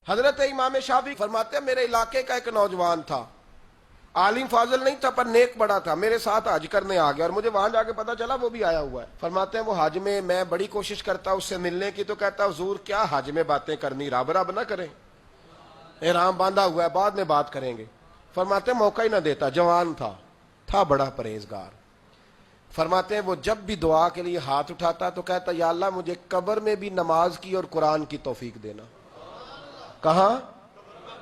حضرت امام شافعی فرماتے ہیں میرے علاقے کا ایک نوجوان تھا، عالم فاضل نہیں تھا پر نیک بڑا تھا، میرے ساتھ حج کرنے آ گیا اور مجھے وہاں جا کے پتا چلا وہ بھی آیا ہوا ہے۔ فرماتے ہیں وہ حج میں بڑی کوشش کرتا اس سے ملنے کی، تو کہتا حضور کیا حج میں باتیں کرنی، رب رب نہ کریں، احرام باندھا ہوا ہے بعد میں بات کریں گے۔ فرماتے ہیں موقع ہی نہ دیتا، جوان تھا بڑا پرہیزگار۔ فرماتے ہیں وہ جب بھی دعا کے لیے ہاتھ اٹھاتا تو کہتا یا اللہ مجھے قبر میں بھی نماز کی اور قرآن کی توفیق دینا۔ کہاں؟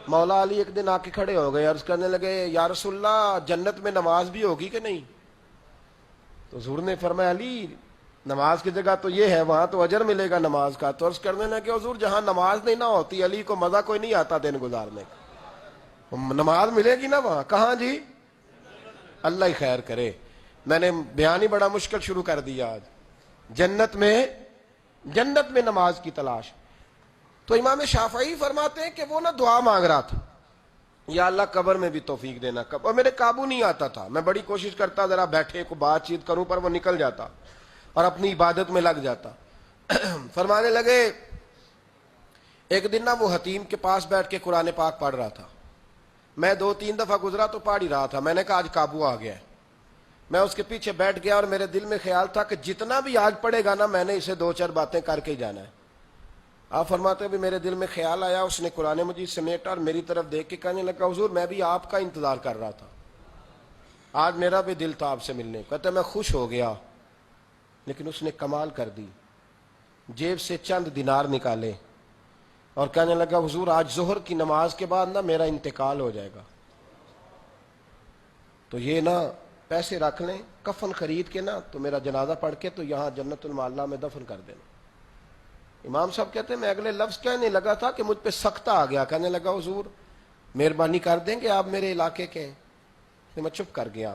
مولا علی ایک دن آ کے کھڑے ہو گئے، عرض کرنے لگے یا رسول اللہ جنت میں نماز بھی ہوگی کہ نہیں؟ تو حضور نے فرمایا علی نماز کی جگہ تو یہ ہے، وہاں تو اجر ملے گا نماز کا۔ تو عرض کرنے لگے حضور جہاں نماز نہیں نہ ہوتی علی کو مزہ کوئی نہیں آتا دن گزارنے کا، نماز ملے گی نا وہاں۔ کہاں جی؟ اللہ ہی خیر کرے، میں نے بیان ہی بڑا مشکل شروع کر دیا آج۔ جنت میں نماز کی تلاش۔ تو امام شافعی فرماتے ہیں کہ وہ نہ دعا مانگ رہا تھا یا اللہ قبر میں بھی توفیق دینا، اور میرے قابو نہیں آتا تھا، میں بڑی کوشش کرتا ذرا بیٹھے کو بات چیت کروں پر وہ نکل جاتا اور اپنی عبادت میں لگ جاتا۔ فرمانے لگے ایک دن نہ وہ حتیم کے پاس بیٹھ کے قرآن پاک پڑھ رہا تھا، میں 2-3 دفعہ گزرا تو پڑھ ہی رہا تھا، میں نے کہا آج قابو آ گیا ہے۔ میں اس کے پیچھے بیٹھ گیا اور میرے دل میں خیال تھا کہ جتنا بھی آج پڑھے گا نا میں نے اسے 2-4 باتیں کر کے ہی جانا ہے۔ آپ فرماتے ہیں بھی میرے دل میں خیال آیا، اس نے قرآن مجید سمیٹا اور میری طرف دیکھ کے کہنے لگا حضور میں بھی آپ کا انتظار کر رہا تھا، آج میرا بھی دل تھا آپ سے ملنے۔ کہتا میں خوش ہو گیا، لیکن اس نے کمال کر دی، جیب سے چند دینار نکالے اور کہنے لگا حضور آج ظہر کی نماز کے بعد نا میرا انتقال ہو جائے گا، تو یہ نا پیسے رکھ لیں، کفن خرید کے نا تو میرا جنازہ پڑھ کے تو یہاں جنت المعلا میں دفن کر دینا۔ امام صاحب کہتے ہیں میں اگلے لفظ کہنے لگا تھا کہ مجھ پہ سختہ آ گیا، کہنے لگا حضور مہربانی کر دیں کہ آپ میرے علاقے کے ہیں۔ میں چپ کر گیا۔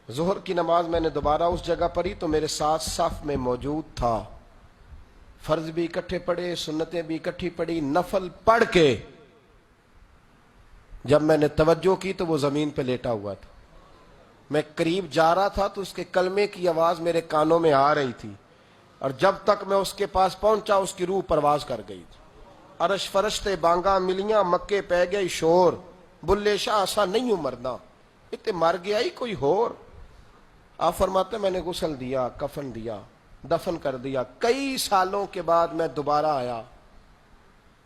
ظہر کی نماز میں نے دوبارہ اس جگہ پڑھی تو میرے ساتھ صف میں موجود تھا، فرض بھی اکٹھے پڑھے، سنتیں بھی اکٹھی پڑھی، نفل پڑھ کے جب میں نے توجہ کی تو وہ زمین پہ لیٹا ہوا تھا۔ میں قریب جا رہا تھا تو اس کے کلمے کی آواز میرے کانوں میں آ رہی تھی، اور جب تک میں اس کے پاس پہنچا اس کی روح پرواز کر گئی تھی۔ عرش فرشتے بانگا ملیاں مکے پہ گئی شور، بلے شاہ ایسا نہیں ہوں مرنا، اتنے مر گیا ہی کوئی ہور۔ آپ فرماتے میں نے غسل دیا، کفن دیا، دفن کر دیا۔ کئی سالوں کے بعد میں دوبارہ آیا،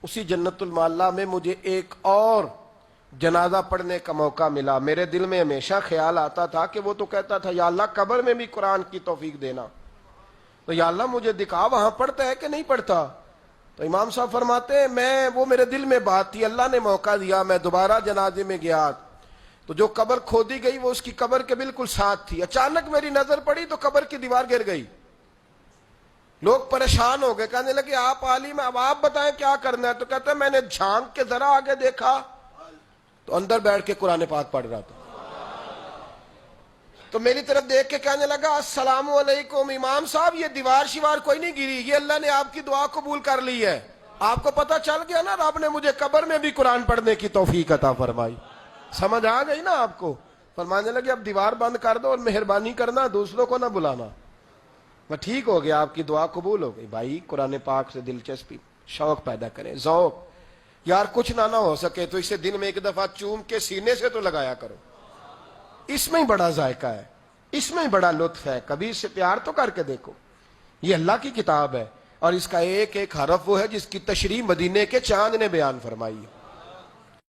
اسی جنت المعلا میں مجھے ایک اور جنازہ پڑھنے کا موقع ملا۔ میرے دل میں ہمیشہ خیال آتا تھا کہ وہ تو کہتا تھا یا اللہ قبر میں بھی قرآن کی توفیق دینا، تو یا اللہ مجھے دکھا وہاں پڑھتا ہے کہ نہیں پڑھتا۔ تو امام صاحب فرماتے ہیں وہ میرے دل میں بات تھی، اللہ نے موقع دیا، میں دوبارہ جنازے میں گیا تو جو قبر کھودی گئی وہ اس کی قبر کے بالکل ساتھ تھی۔ اچانک میری نظر پڑی تو قبر کی دیوار گر گئی، لوگ پریشان ہو گئے، کہنے لگے آپ عالم اب آپ بتائیں کیا کرنا ہے؟ تو کہتا ہے میں نے جھانک کے ذرا آگے دیکھا تو اندر بیٹھ کے قرآن پاک پڑھ رہا تھا۔ تو میری طرف دیکھ کے کہنے لگا السلام علیکم امام صاحب، یہ دیوار شیوار کوئی نہیں گری، یہ اللہ نے آپ کی دعا قبول کر لی ہے۔ آپ کو پتہ چل گیا نا رب نے مجھے قبر میں بھی قرآن پڑھنے کی توفیق عطا فرمائی، سمجھ آ گئی نا آپ کو؟ فرمانے لگے اب دیوار بند کر دو اور مہربانی کرنا دوسروں کو نہ بلانا۔ میں ٹھیک ہو گیا، آپ کی دعا قبول ہو گئی۔ بھائی قرآن پاک سے دلچسپی شوق پیدا کریں، ذوق۔ یار کچھ نہ ہو سکے تو اسے دن میں ایک دفعہ چوم کے سینے سے تو لگایا کرو، اس میں ہی بڑا ذائقہ ہے، اس میں ہی بڑا لطف ہے، کبھی اس سے پیار تو کر کے دیکھو۔ یہ اللہ کی کتاب ہے اور اس کا ایک ایک حرف وہ ہے جس کی تشریح مدینے کے چاند نے بیان فرمائی ہے۔